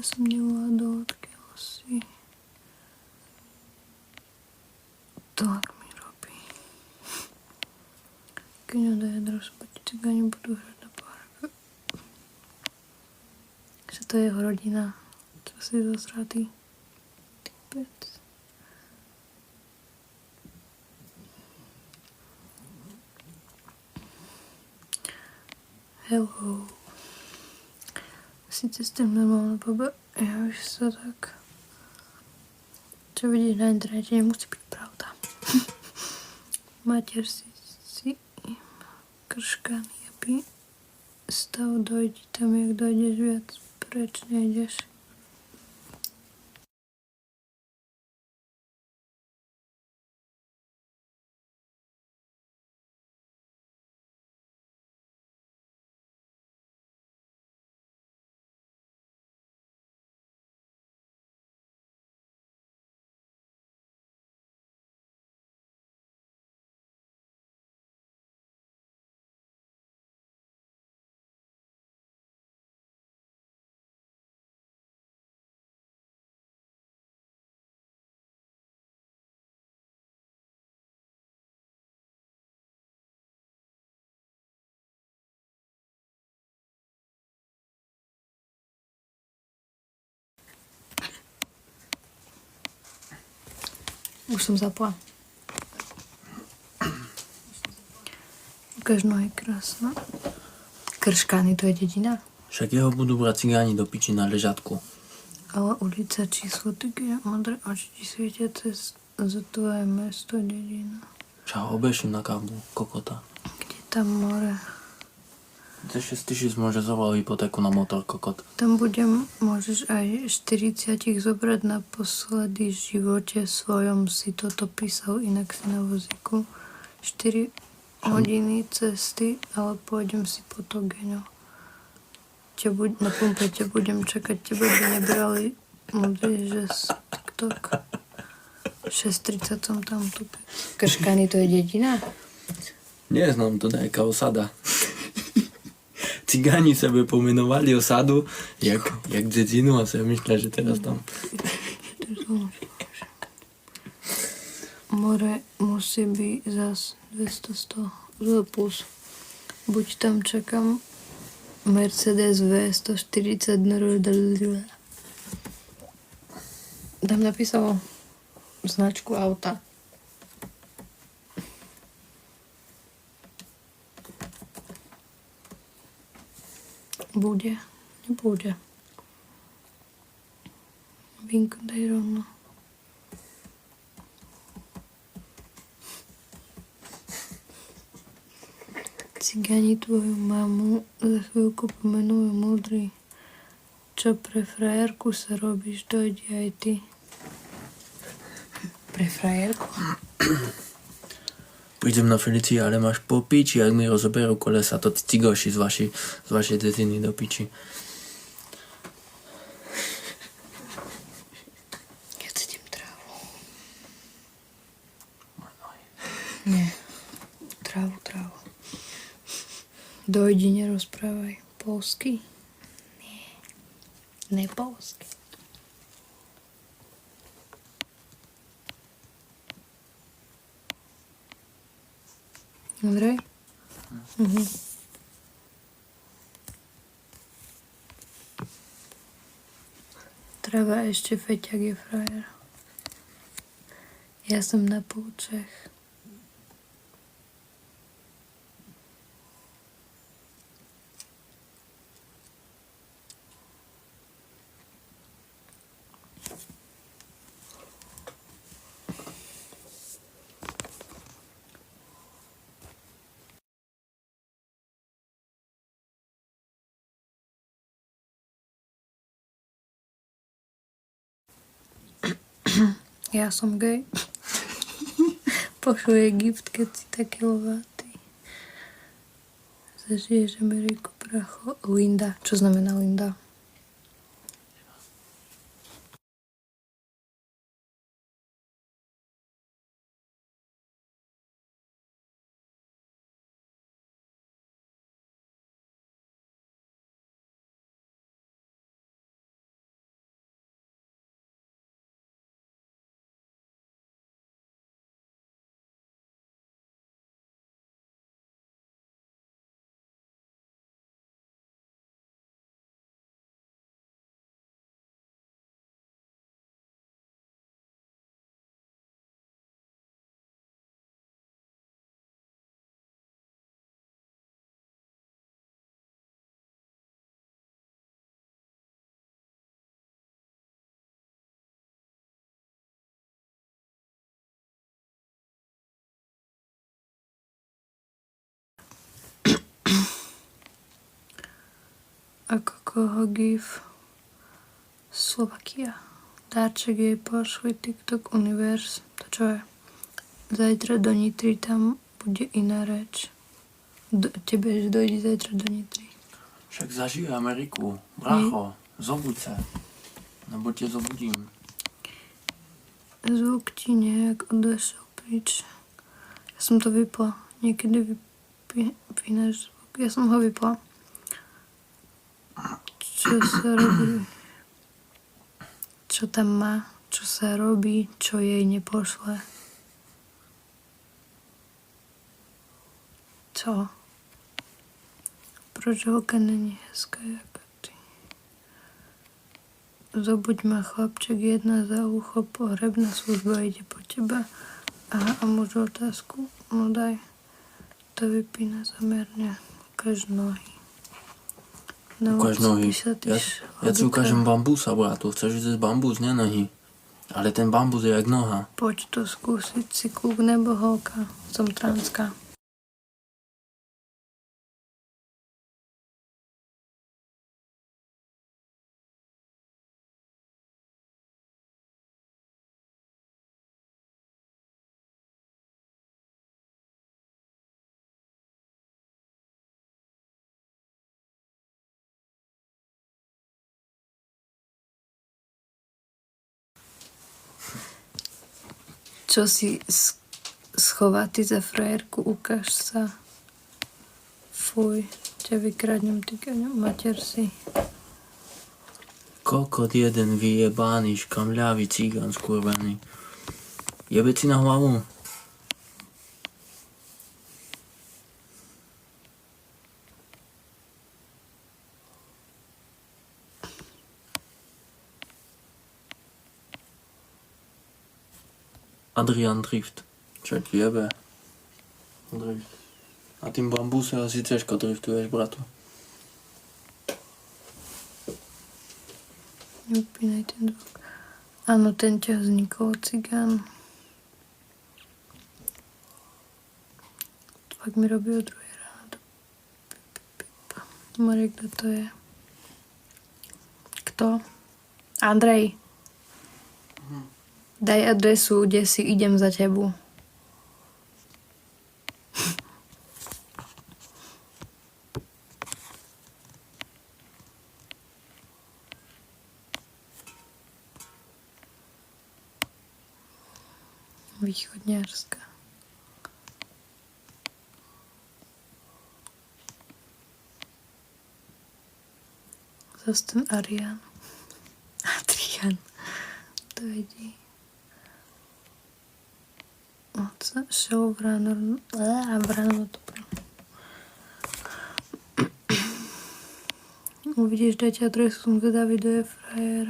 som nevládol, odkiaľ si. Tak mi robí. Keď nedá jadro spať, cigáni budú hrať na párke. Že to je jeho rodina, čo si zosratý. Typec. Hello. Sice s tým normálna baba, ja už sa tak... Čo vidíš na internete, nemusí byť pravda. Mater si krškaný, aby stav dojde tam, jak dojdeš viac, preč nejdeš. Už som zapla. Ukáž nohy krásna. Krškány, to je dedina. Však jeho budú brať cigáni do piči na ležatku. Ale ulica číslo, tak je modré oči ti svietia cez za tvoje mesto, dedina. Však obeším na kávu, kokota. Kde tam more? Za 6 000 môže zobrať hypotéku na motor, kokot. Tam môžeš aj 40 zobrať naposledy v živote svojom, si toto písal, inak si na vozíku. 4 hodiny cesty, ale pôjdem si po to, Geňo. Na pumpe ťa budem čakať, teba by nebrali modrý, že z TikTok. 6:30 som tam tu. Krškany, to je dedina? Neznám to nejaká osada. Cigáni sebe pomenovali osadu, jak dzedzinu a sa myšľa, že teraz tam... More musí byť zas 200 plus. Buď tam čakám Mercedes V140 Tam napísalo značku auta. Bude, nebude. Vínko daj rovno. Cigáni tvoju mamu za chvíľku pomenujú múdry. Čo pre frajerku sa robíš, dojde aj ty. Pre frajerku? Prídem na Felicii, ale máš po piči, ak mi rozoberú kolesa, to cigoši z vašej dzedziny do piči. Ja cítim trávu. Nie. Trávu. Dojdi, nerozprávaj. Polsky? Nie. Ne polsky. Andrej? Treba ešte feťak je frajer. Ja som na pol Čech. Ja som gej. Pošuj Egypt, keď si taký lovatý. Zažiješ Ameriku, bracho. Linda. Čo znamená Linda? koho GIF Slovakia. Darček jej pošli TikTok Universe. To čo je? Zajtra do Nitry, tam bude iná reč. Tebe dojde zajtra do Nitry. Však zažije Ameriku. Bracho, zobuď sa. Nebo tě zobudím. Zvuk ti nejak odešel pryč. Ja som to vypla. Niekedy vypínaš zvuk. Ja som ho vypla. Čo sa robí? Čo tam má? Čo sa robí? Čo jej nepošle? Co? Proč holka není hezká jako ty? Zobuď ma, chlapček, jedna za ucho, pohrebná služba ide po teba. Aha, a môžu otázku? No daj. To vypína zamerne. Ukáž nohy. Ukáž nohy. Ja ti ukážem bambusa, bratu. Chceš vidieť bambus, nie nohy. Ale ten bambus je jak noha. Poď to skúsiť, si kluk nebo holka. Som transká. Čo si schovatý za frajerku, ukáž sa. Fuj, ťa vykradnem, ty kaňo, mater si. Kokot jeden vyjebaný, škamľavý cigán skurvený. Jebe si na hlavu. Adrian Drift. Čo ti jebe? Drift. A tým bambuse asi ťažko driftuješ, bratu. Neupínaj ten zvuk. Áno, ten ťa vznikol, cigán. Fakt mi robí o 2 ráno. Marek, kto to je? Kto? Andrej. Daj adresu, kde si idem za tebu. Východňarská. Zas ten Adrian. To vidí. Show v ráno to pro. Uvidíš, dať adresu, som zvedavý, kto je frajer.